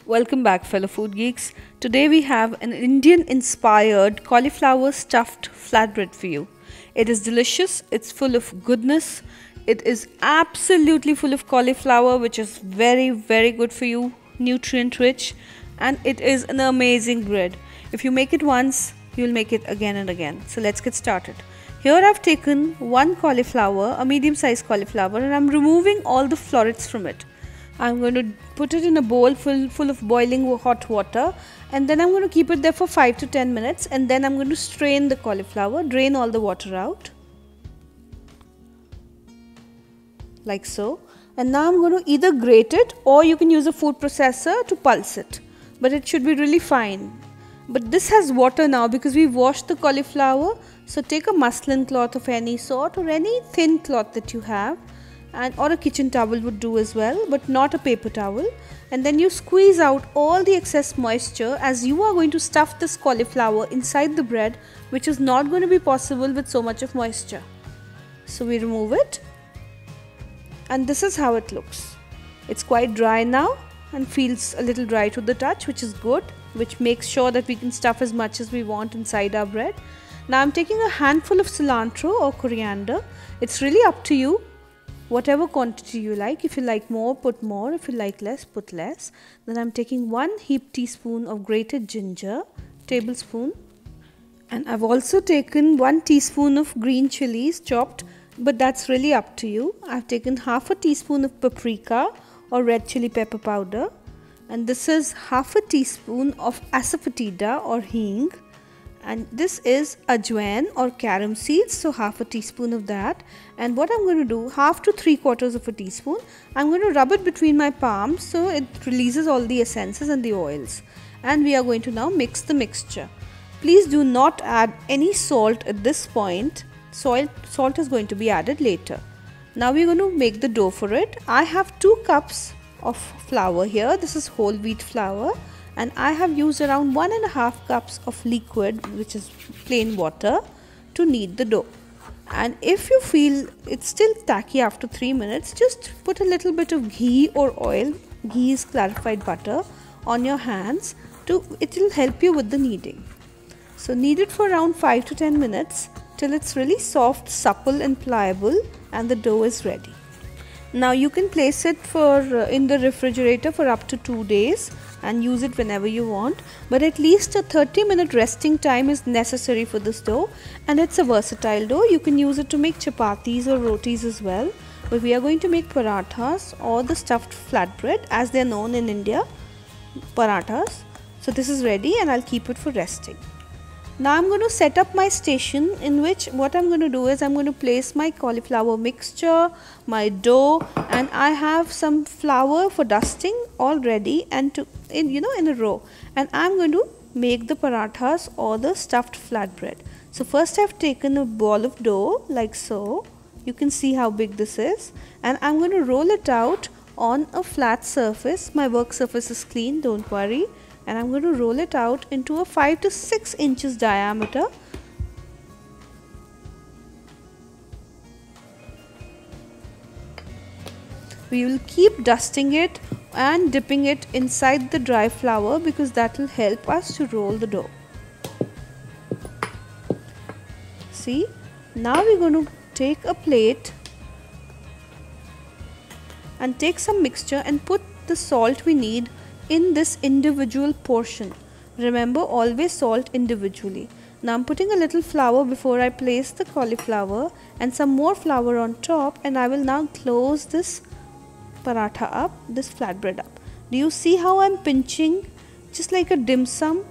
Welcome back, fellow food geeks. Today we have an Indian-inspired cauliflower stuffed flatbread for you. It is delicious, it's full of goodness, it is absolutely full of cauliflower, which is very good for you, nutrient rich, and it is an amazing bread. If you make it once, you'll make it again and again. So let's get started. Here I've taken one cauliflower, a medium-sized cauliflower, and I'm removing all the florets from it. I'm going to put it in a bowl full of boiling hot water, and then I'm going to keep it there for 5 to 10 minutes, and then I'm going to strain the cauliflower, drain all the water out like so. And now I'm going to either grate it or you can use a food processor to pulse it, but it should be really fine. But this has water now because we washed the cauliflower, so take a muslin cloth of any sort or any thin cloth that you have, or a kitchen towel would do as well, but not a paper towel, and then you squeeze out all the excess moisture, as you are going to stuff this cauliflower inside the bread, which is not going to be possible with so much of moisture. So we remove it, and this is how it looks. It's quite dry now and feels a little dry to the touch, which is good, which makes sure that we can stuff as much as we want inside our bread. Now I'm taking a handful of cilantro or coriander. It's really up to you, whatever quantity you like. If you like more, put more. If you like less, put less. Then I'm taking 1 heaped teaspoon of grated ginger, tablespoon, and I've also taken 1 teaspoon of green chilies chopped, but that's really up to you. I've taken half a teaspoon of paprika or red chili pepper powder, and this is half a teaspoon of asafoetida or hing, and this is ajwain or carom seeds, so half a teaspoon of that. And what I'm going to do, half to 3/4 of a teaspoon, I'm going to rub it between my palms so it releases all the essences and the oils. And we are going to now mix the mixture. Please do not add any salt at this point. Salt is going to be added later. Now we're going to make the dough for it. I have 2 cups of flour here. This is whole wheat flour, and I have used around 1.5 cups of liquid, which is plain water, to knead the dough. And if you feel it's still tacky after 3 minutes, just put a little bit of ghee or oil, ghee is clarified butter, on your hands. It will help you with the kneading. So knead it for around 5 to 10 minutes till it's really soft, supple and pliable, and the dough is ready. Now you can place it in the refrigerator for up to 2 days and use it whenever you want, but at least a 30-minute resting time is necessary for this dough, and it's a versatile dough. You can use it to make chapatis or rotis as well, but we are going to make parathas or the stuffed flatbread, as they are known in India, parathas. So this is ready, and I'll keep it for resting. Now I'm going to set up my station, in which what I'm going to do is I'm going to place my cauliflower mixture, my dough, and I have some flour for dusting all ready and in a row, and I'm going to make the parathas or the stuffed flatbread. So first I've taken a ball of dough like so. You can see how big this is, and I'm going to roll it out on a flat surface. My work surface is clean, don't worry. And I'm going to roll it out into a 5 to 6 inches diameter. We will keep dusting it and dipping it inside the dry flour, because that will help us to roll the dough. See, now we're going to take a plate and take some mixture and put the salt we need in this individual portion. Remember, always salt individually. Now I'm putting a little flour before I place the cauliflower, and some more flour on top, and I will now close this paratha up, this flatbread up. Do you see how I'm pinching just like a dim sum?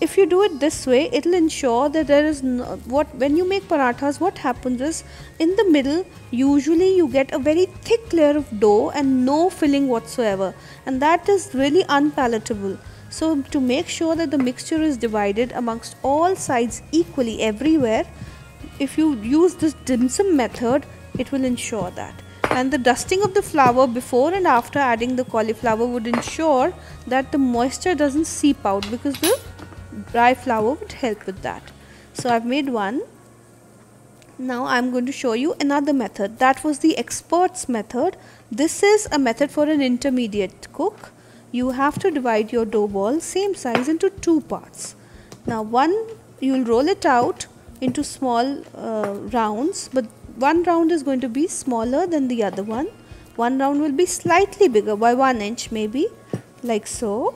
If you do it this way, it will ensure that there is when you make parathas, what happens is, in the middle usually you get a very thick layer of dough and no filling whatsoever, and that is really unpalatable. So to make sure that the mixture is divided amongst all sides equally everywhere, if you use this dim sum method, it will ensure that. And the dusting of the flour before and after adding the cauliflower would ensure that the moisture doesn't seep out, because the dry flour would help with that. So I've made one. Now I'm going to show you another method. That was the expert's method. This is a method for an intermediate cook. you have to divide your dough ball same size into two parts. Now you will roll it out into small rounds, but one round is going to be smaller than the other one. One round will be slightly bigger by 1 inch maybe, like so.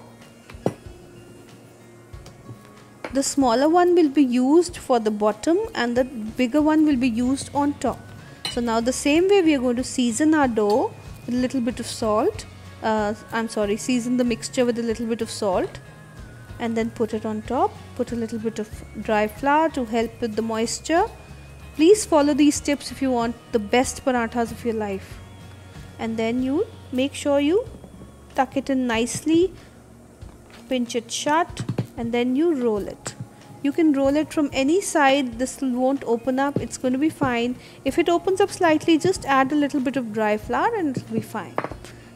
The smaller one will be used for the bottom and the bigger one will be used on top. So now the same way we are going to season our dough with a little bit of salt. Season the mixture with a little bit of salt and then put it on top. Put a little bit of dry flour to help with the moisture. Please follow these tips if you want the best parathas of your life. And then you make sure you tuck it in nicely, pinch it shut, and then you roll it. You can roll it from any side. This won't open up, it's going to be fine. If it opens up slightly, just add a little bit of dry flour and it'll be fine.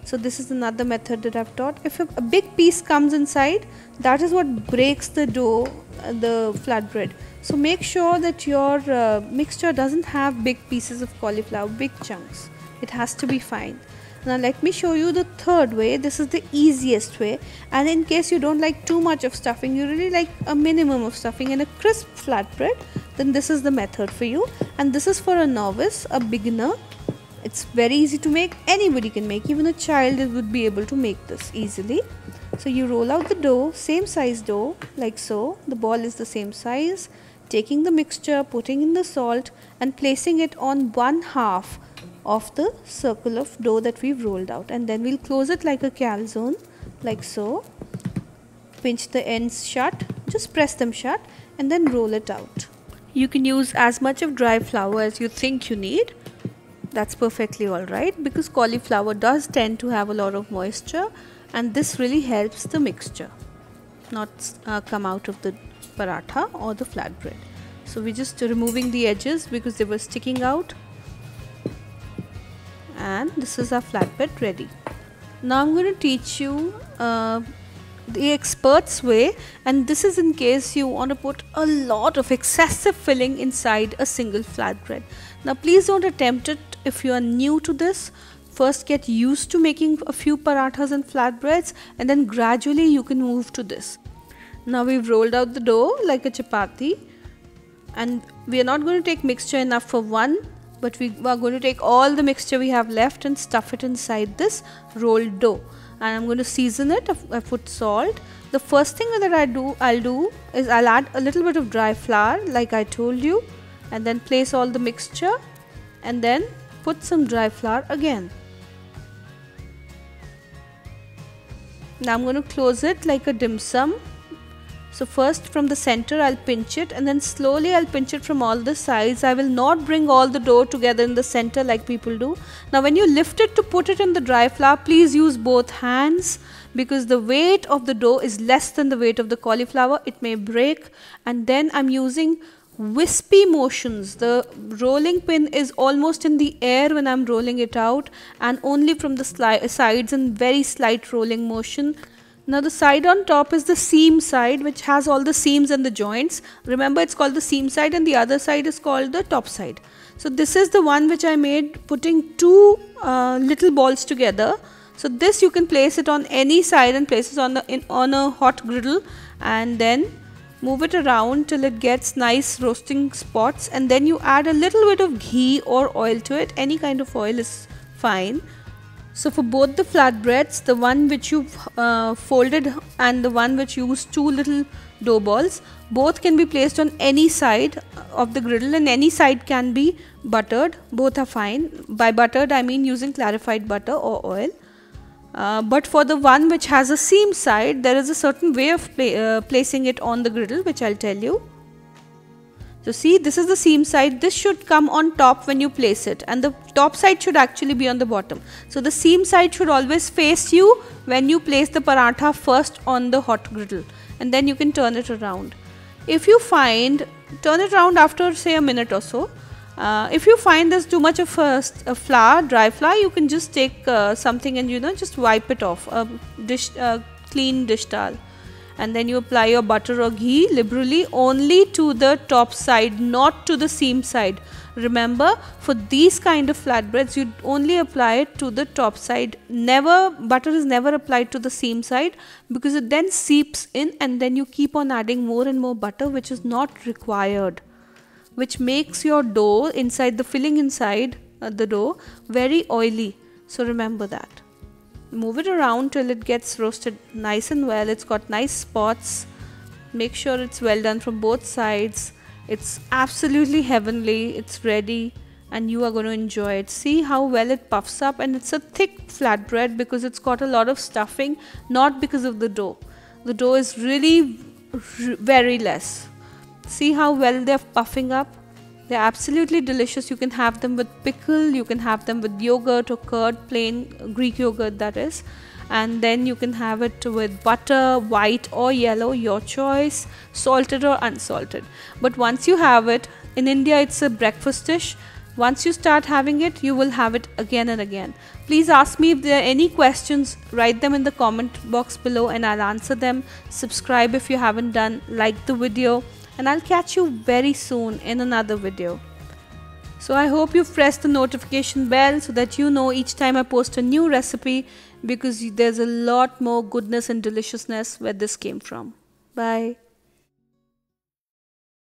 So this is another method that I've taught. If a big piece comes inside, that is what breaks the dough, the flatbread. So make sure that your mixture doesn't have big pieces of cauliflower, big chunks. It has to be fine. Now let me show you the third way. This is the easiest way, and in case you don't like too much of stuffing, you really like a minimum of stuffing and a crisp flatbread, then this is the method for you. And this is for a novice, a beginner. It's very easy to make. Anybody can make, even a child would be able to make this easily. So you roll out the dough, same size dough, like so. The ball is the same size. Taking the mixture, putting in the salt and placing it on one half of the circle of dough that we've rolled out, and then we'll close it like a calzone, like so. Pinch the ends shut, just press them shut, and then roll it out. You can use as much of dry flour as you think you need. That's perfectly alright, because cauliflower does tend to have a lot of moisture, and this really helps the mixture not come out of the paratha or the flatbread. So we're just removing the edges because they were sticking out. And this is our flatbread ready. Now I'm going to teach you the expert's way, and this is in case you want to put a lot of excessive filling inside a single flatbread. Now please don't attempt it if you are new to this. First get used to making a few parathas and flatbreads, and then gradually you can move to this. Now we've rolled out the dough like a chapati, and we are not going to take mixture enough for one, but we are going to take all the mixture we have left and stuff it inside this rolled dough. And I'm going to season it. I put salt. The first thing that I'll do is I'll add a little bit of dry flour like I told you, and then place all the mixture and then put some dry flour again. Now I'm going to close it like a dim sum. So first from the center I'll pinch it, and then slowly I'll pinch it from all the sides. I will not bring all the dough together in the center like people do. Now when you lift it to put it in the dry flour, please use both hands, because the weight of the dough is less than the weight of the cauliflower. It may break. And then I'm using wispy motions. The rolling pin is almost in the air when I'm rolling it out, and only from the sides in very slight rolling motion. Now the side on top is the seam side, which has all the seams and the joints. Remember, it's called the seam side, and the other side is called the top side. So this is the one which I made putting two little balls together. So this you can place it on any side and place it on a hot griddle, and then move it around till it gets nice roasting spots, and then you add a little bit of ghee or oil to it. Any kind of oil is fine. So for both the flatbreads, the one which you've folded and the one which used two little dough balls, both can be placed on any side of the griddle, and any side can be buttered. Both are fine. By buttered I mean using clarified butter or oil. But for the one which has a seam side, there is a certain way of placing it on the griddle, which I'll tell you. So see, this is the seam side. This should come on top when you place it, and the top side should actually be on the bottom. So the seam side should always face you when you place the paratha first on the hot griddle, and then you can turn it around. If you find, turn it around after say a minute or so. If you find there's too much of flour, dry flour, you can just take something and just wipe it off, a clean dish towel. and then you apply your butter or ghee liberally only to the top side, not to the seam side. Remember, for these kind of flatbreads, you only apply it to the top side. Never, butter is never applied to the seam side, because it then seeps in and then you keep on adding more and more butter, which is not required, which makes your dough inside, the filling inside the dough, very oily. So remember that. Move it around till it gets roasted nice and well. It's got nice spots. Make sure it's well done from both sides. It's absolutely heavenly. It's ready and you are going to enjoy it. See how well it puffs up, and it's a thick flatbread because it's got a lot of stuffing, not because of the dough. The dough is really very less. See how well they're puffing up. They're absolutely delicious. You can have them with pickle, you can have them with yogurt or curd, plain Greek yogurt that is, and then you can have it with butter, white or yellow, your choice, salted or unsalted. But once you have it, in India it's a breakfast dish. Once you start having it, you will have it again and again. Please ask me if there are any questions. Write them in the comment box below and I'll answer them. Subscribe if you haven't done, like the video, and I'll catch you very soon in another video. So I hope you press the notification bell so that you know each time I post a new recipe, because there's a lot more goodness and deliciousness where this came from. Bye.